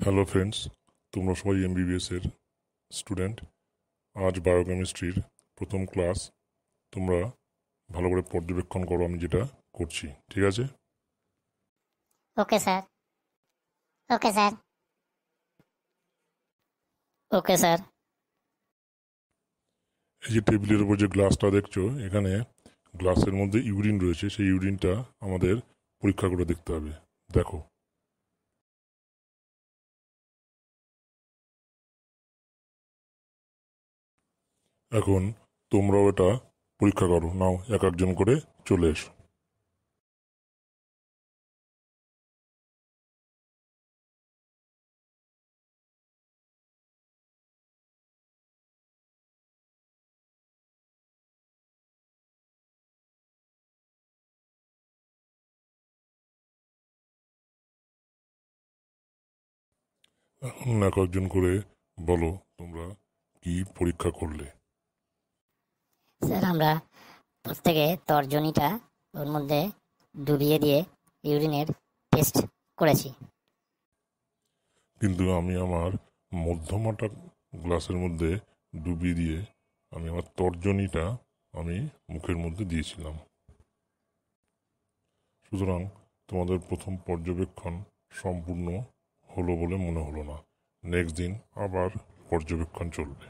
Hello friends, তোমরা সবাই MBBS এর স্টুডেন্ট। আজ বায়োকেমিস্ট্রির প্রথম ক্লাস। তোমরা ভালো করে পর্যবেক্ষণ করো আমি যেটা করছি, ঠিক আছে? Okay sir. Okay sir. Okay sir. এই যে টেবিলের উপর যে গ্লাসটা দেখছো, এখানে গ্লাসের মধ্যে ইউরিন রয়েছে। সেই ইউরিনটা আমাদের পরীক্ষা করে দেখতে হবে। দেখো, এখন তোমরাও এটা পরীক্ষা করো। নাও, এক একজন করে চলে এসো। এখন এক একজন করে বলো তোমরা কি পরীক্ষা করলে। স্যার, আমরা প্রত্যেকে তর্জনীটা ওর মধ্যে ডুবিয়ে দিয়ে ইউরিনের টেস্ট করেছি। কিন্তু আমি আমার মধ্যমাটা গ্লাসের মধ্যে ডুবিয়ে দিয়ে আমি আমার তর্জনীটা আমি মুখের মধ্যে দিয়েছিলাম। সুতরাং তোমাদের প্রথম পর্যবেক্ষণ সম্পূর্ণ হলো বলে মনে হলো না। নেক্সট দিন আবার পর্যবেক্ষণ চলবে।